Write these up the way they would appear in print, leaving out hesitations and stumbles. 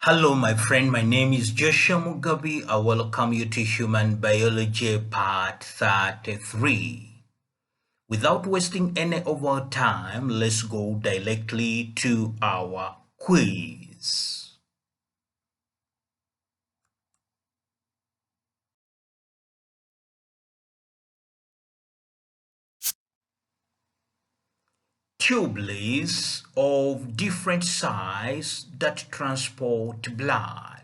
Hello, my friend. My name is Joshua Mugabi. I welcome you to Human Biology Part 33. Without wasting any of our time, let's go directly to our quiz. Tubules of different size that transport blood.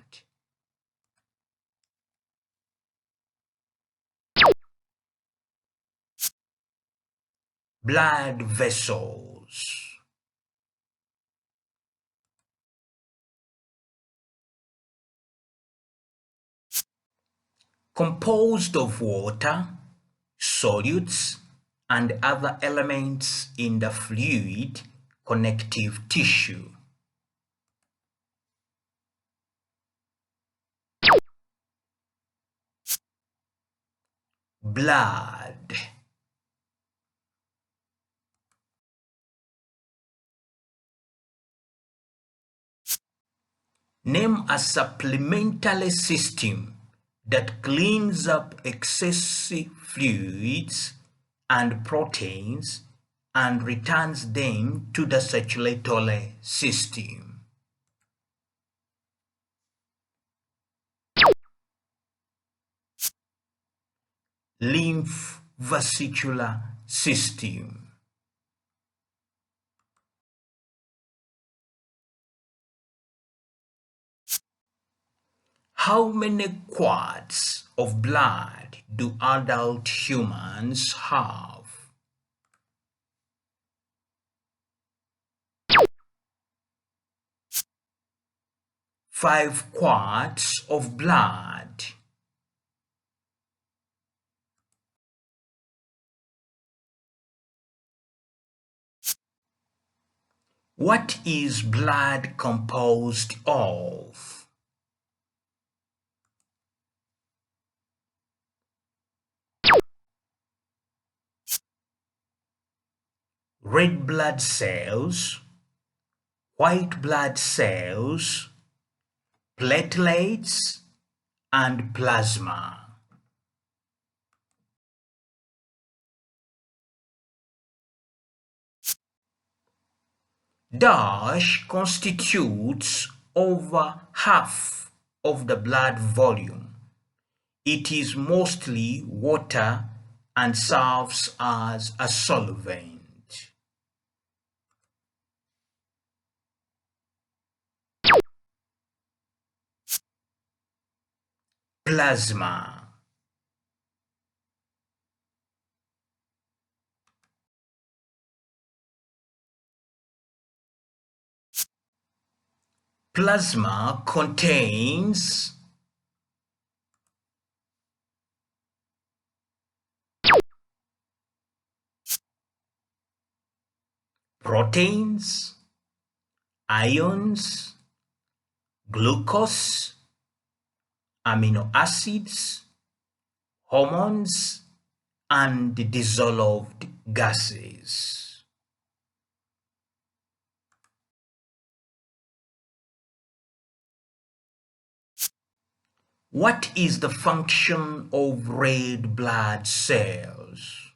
Blood vessels. Composed of water, solutes, and other elements in the fluid connective tissue. Blood. Name a supplementary system that cleans up excessive fluids and proteins and returns them to the circulatory system. Lymphocytic system. How many quarts of blood do adult humans have? 5 quarts of blood. What is blood composed of? Red blood cells, white blood cells, platelets, and plasma. Dash constitutes over half of the blood volume. It is mostly water and serves as a solvent. Plasma. Plasma contains proteins, ions, glucose, amino acids, hormones, and dissolved gases. What is the function of red blood cells?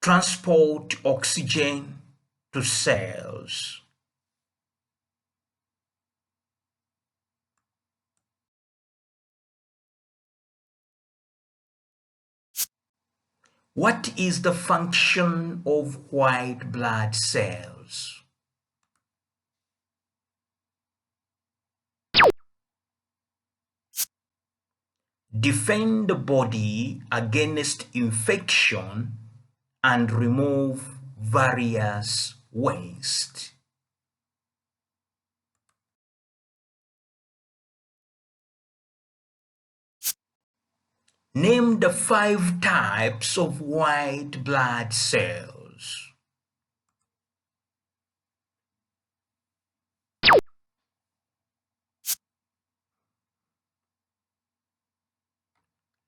Transport oxygen to cells. What is the function of white blood cells? Defend the body against infection and remove various waste. Name the 5 types of white blood cells.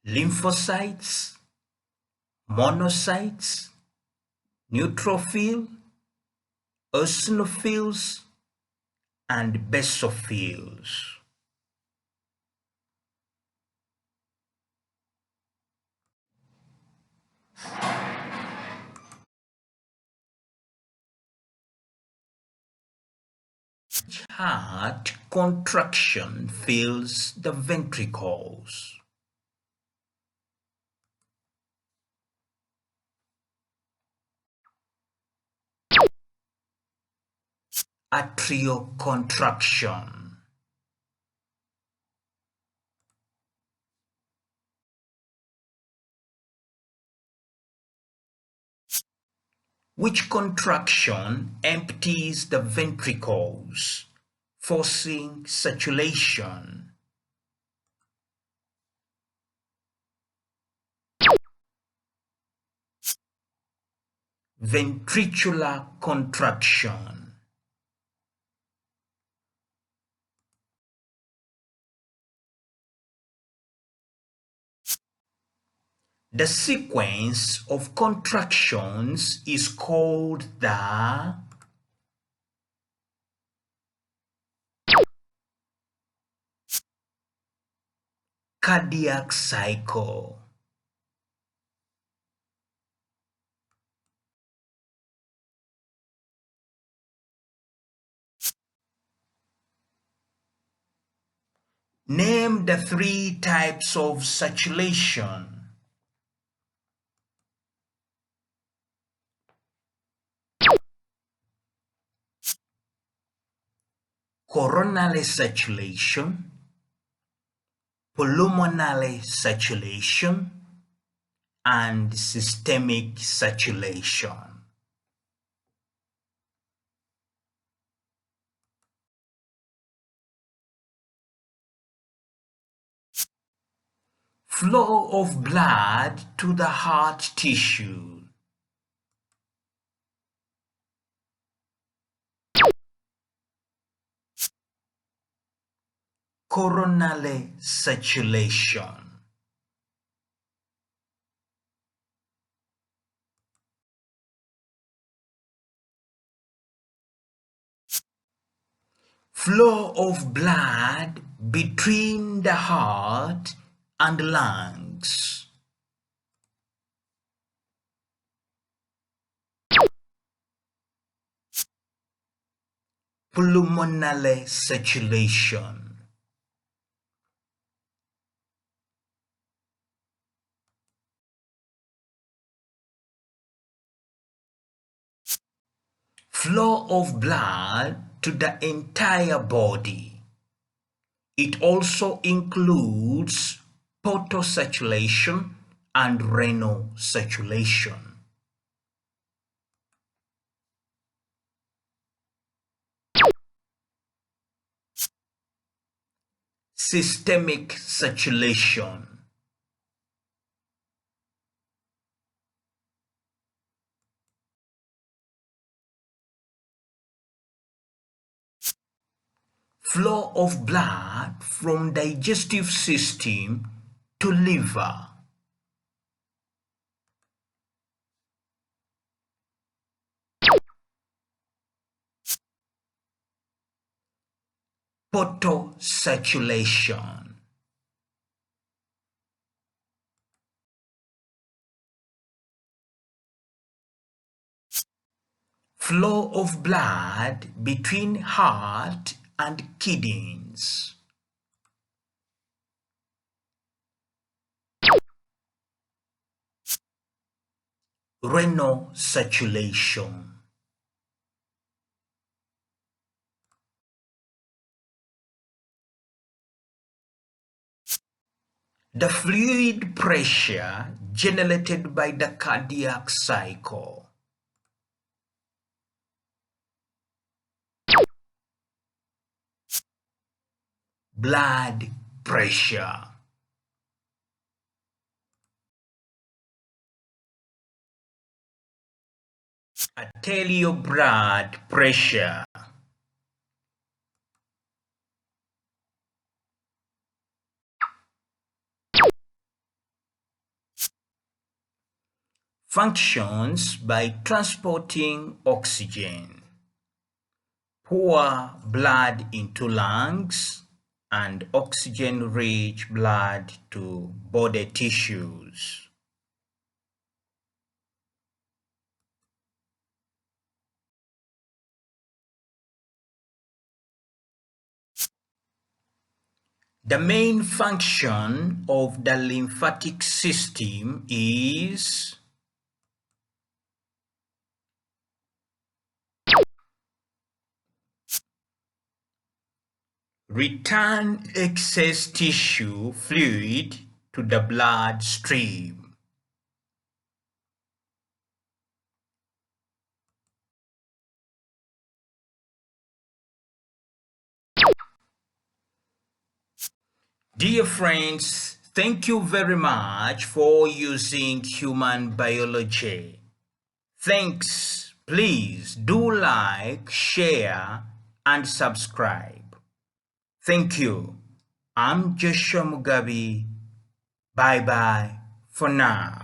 Lymphocytes, monocytes, neutrophils, eosinophils, and basophils. Heart contraction fills the ventricles. Atrial contraction. Which contraction empties the ventricles, forcing circulation. Ventricular contraction. The sequence of contractions is called the cardiac cycle. Name the three types of circulation. Coronary circulation, pulmonary circulation, and systemic circulation. Flow of blood to the heart tissue. Coronary circulation. Flow of blood between the heart and lungs. Pulmonary circulation. Flow of blood to the entire body. It also includes portal circulation and renal circulation. Systemic circulation. Flow of blood from digestive system to liver. Portal circulation. Flow of blood between heart and kidneys. Renal circulation. The fluid pressure generated by the cardiac cycle. Blood pressure. Arterial blood pressure. functions by transporting oxygen, pour blood into lungs, and oxygen-rich blood to body tissues. The main function of the lymphatic system is return excess tissue fluid to the blood stream. Dear friends, thank you very much for using human biology. Thanks. Please do like, share, and subscribe. Thank you. I'm Joshua Mugabi. Bye bye for now.